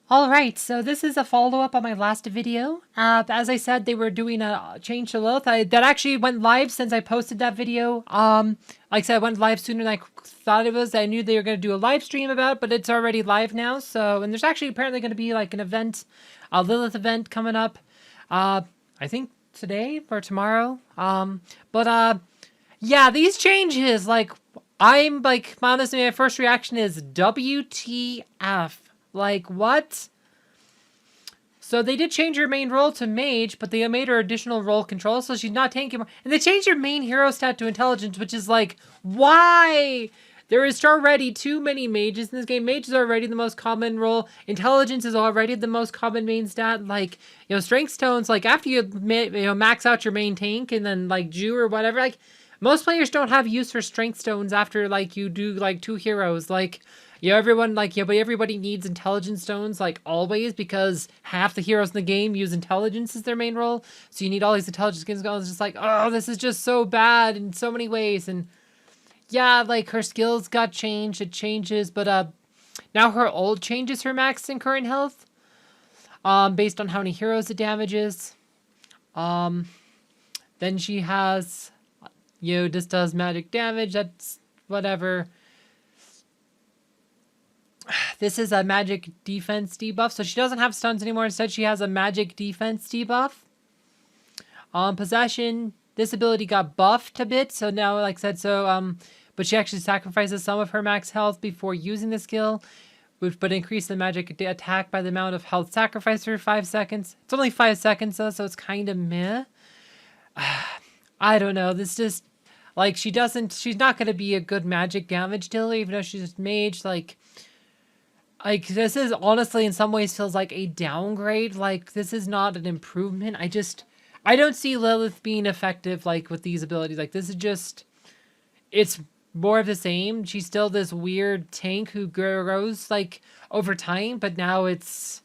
Alright, so this is a follow-up on my last video. As I said, they were doing a change to Lilith. That actually went live since I posted that video. Like I said, it went live sooner than I thought it was. I knew they were going to do a live stream about it, but it's already live now. So, and there's actually apparently going to be like an event, a Lilith event coming up. I think today or tomorrow. Yeah, these changes, like, I'm like, honestly, my first reaction is WTF. Like, what? So they did change her main role to Mage, but they made her additional role control, so she's not tanking more. And they changed her main hero stat to Intelligence, which is like, why? There is already too many mages in this game. Mage is already the most common role. Intelligence is already the most common main stat. Like, Strength Stones, like, after you max out your main tank and then, like, Jew or whatever, like, most players don't have use for Strength Stones after, like, you do, like, 2 heroes. Like, everyone, like, but everybody needs Intelligence Stones, like, always, because half the heroes in the game use Intelligence as their main role. So you need all these Intelligence skills. It's just like, oh, this is just so bad in so many ways. And yeah, like, her skills got changed. It changes, but now her ult changes her max and current health, based on how many heroes it damages. Then she has, just does magic damage. That's whatever. This is a magic defense debuff, so she doesn't have stuns anymore. Instead, she has a magic defense debuff. Possession, this ability got buffed a bit, so now, like I said, but she actually sacrifices some of her max health before using the skill, but increase the magic attack by the amount of health sacrificed for 5 seconds. It's only 5 seconds, though, so it's kind of meh. I don't know, this just, like, she's not going to be a good magic damage dealer, even though she's just mage, like, this is honestly in some ways feels like a downgrade. Like, this is not an improvement. I don't see Lilith being effective, like, with these abilities. Like, this is just, it's more of the same. She's still this weird tank who grows, like, over time, but now it's,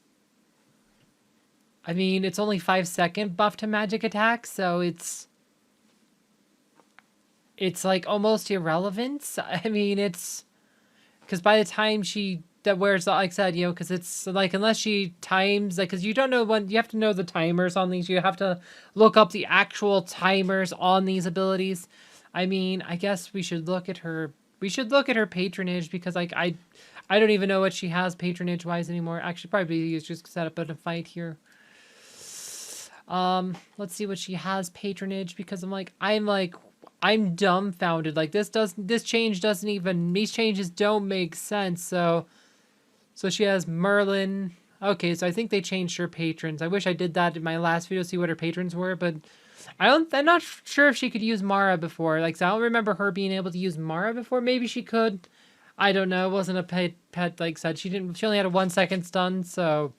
I mean, it's only 5-second buff to magic attack, so it's like almost irrelevant. I mean, it's, because by the time that wears, like I said, because it's like, unless she times, like, because you don't know when, you have to know the timers on these. You have to look up the actual timers on these abilities. I mean, I guess we should look at her patronage, because, like, I don't even know what she has patronage wise anymore. Actually, probably just set up a fight here. Let's see what she has patronage, because I'm dumbfounded. Like, this change doesn't even, these changes don't make sense. So she has Merlin. Okay, so I think they changed her patrons. I wish I did that in my last video, see what her patrons were, but I'm not sure if she could use Mara before. Like, so I don't remember her being able to use Mara before. Maybe she could. I don't know. It wasn't a pet, like said. She only had a 1-second stun, so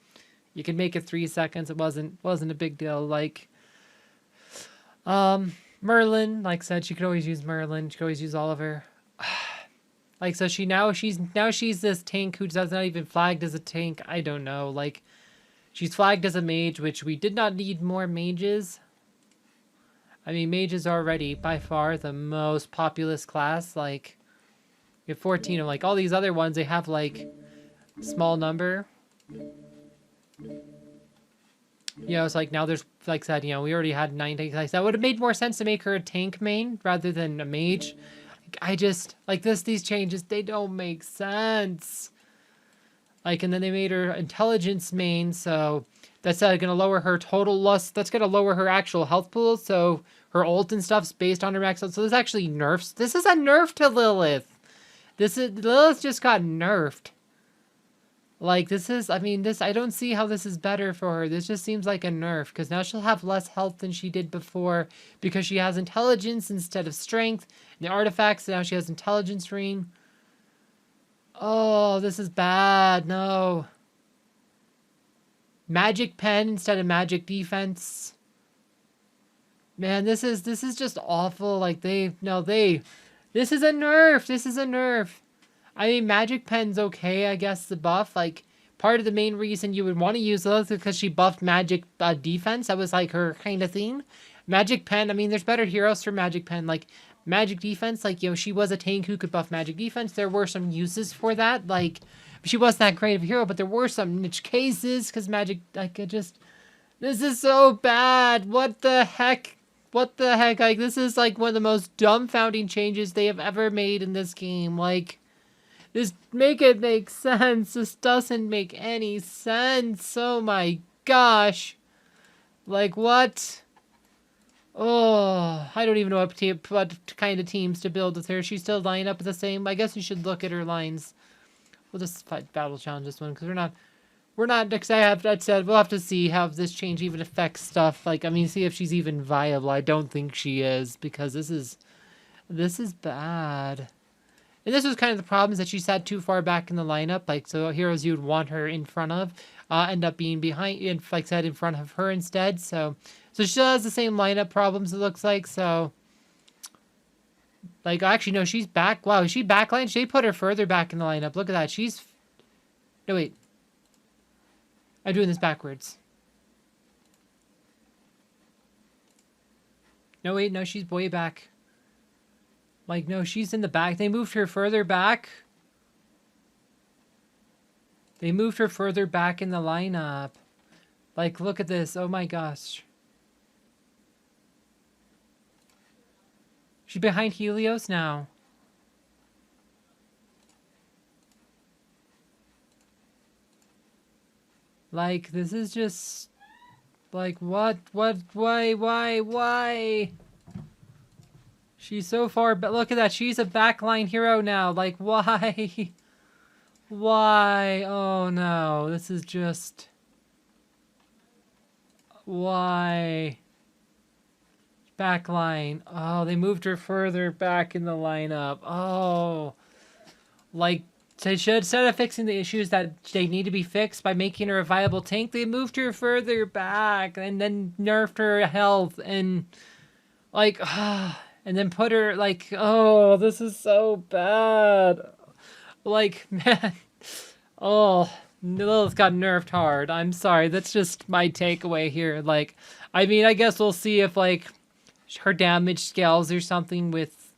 you could make it 3 seconds. It wasn't a big deal. Like, Merlin, like I said, she could always use Merlin. She could always use Oliver. Like, so she's this tank who does not even flagged as a tank. I don't know. Like, she's flagged as a mage, which we did not need more mages. I mean, mages are already by far the most populous class. Like, you have 14 of, like, all these other ones, they have, like, small number. It's like, now there's, like I said, we already had 9 tanks. Like, that would have made more sense to make her a tank main rather than a mage. I just, like, these changes, they don't make sense. Like, and then they made her intelligence main, so that's going to lower her total loss. That's going to lower her actual health pool, so her ult and stuff's based on her max health. So this actually nerfs. This is a nerf to Lilith. Lilith just got nerfed. Like, I don't see how this is better for her. This just seems like a nerf, because now she'll have less health than she did before, because she has intelligence instead of strength. And the artifacts, now she has intelligence ring. Oh, this is bad. No. Magic pen instead of magic defense. Man, this is just awful. Like, this is a nerf. This is a nerf. I mean, magic pen's okay, I guess, the buff. Like, part of the main reason you would want to use Lilith is because she buffed magic defense. That was, like, her kind of thing. Magic pen, I mean, there's better heroes for magic pen. Like, magic defense, like, she was a tank who could buff magic defense. There were some uses for that, like, She wasn't that great of a hero, but there were some niche cases because Magic, like, it just, this is so bad. What the heck? What the heck? Like, this is like one of the most dumbfounding changes they have ever made in this game. Like, just make it make sense. This doesn't make any sense. Oh my gosh. Like, what? Oh, I don't even know what kind of teams to build with her. She's still lining up with the same. I guess we should look at her lines. We'll just fight battle challenge this one because we're not, because I have that said, we'll have to see how this change even affects stuff. Like, I mean, see if she's even viable. I don't think she is because this is bad. And this was kind of the problems that she sat too far back in the lineup. Like, so heroes you'd want her in front of end up being behind, like I said, in front of her instead. So she still has the same lineup problems, it looks like. So, like, actually, no, she's back. Wow, is she backline? They put her further back in the lineup. Look at that. She's... No, wait. I'm doing this backwards. No, wait, no, she's way back. Like, no, she's in the back. They moved her further back. They moved her further back in the lineup. Like, look at this. Oh my gosh. She's behind Helios now. Like, this is just... Like, what? Why? She's so far, but look at that. She's a backline hero now. Like, why? Why? Oh no. This is just... Why? Backline. Oh, they moved her further back in the lineup. Oh. Like, they should, instead of fixing the issues that they need to be fixed by making her a viable tank, they moved her further back and then nerfed her health and, like, and then put her, like, oh, this is so bad. Like, man. Oh, Lilith got nerfed hard. I'm sorry. That's just my takeaway here. Like, I mean, I guess we'll see if, like, her damage scales or something with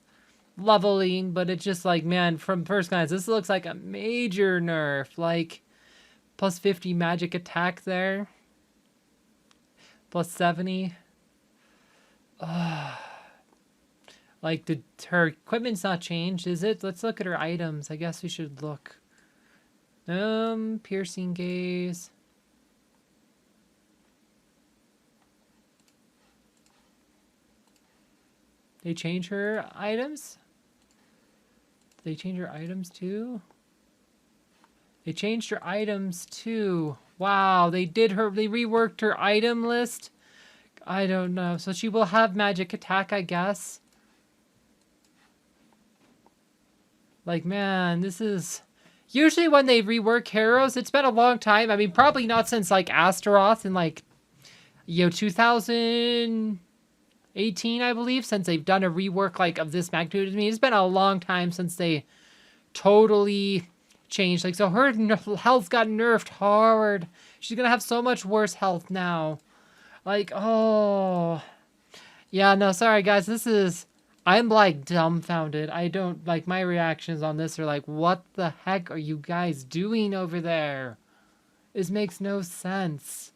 leveling, but it's just like, man, from first glance, this looks like a major nerf. Like, plus 50 magic attack there. Plus 70. Like, her equipment's not changed, is it? Let's look at her items. I guess we should look. Piercing gaze. They change her items? Did they change her items too? They changed her items too. Wow, they reworked her item list? I don't know. So she will have magic attack, I guess. Like, man, this is... Usually when they rework heroes, it's been a long time. I mean, probably not since, like, Astaroth in, like, 2018, I believe, since they've done a rework, like, of this magnitude. I mean, it's been a long time since they totally changed. Like, so her health got nerfed hard. She's gonna have so much worse health now. Like, oh. Yeah, no, sorry, guys. I'm, like, dumbfounded. I don't, like, my reactions on this are like, what the heck are you guys doing over there? This makes no sense.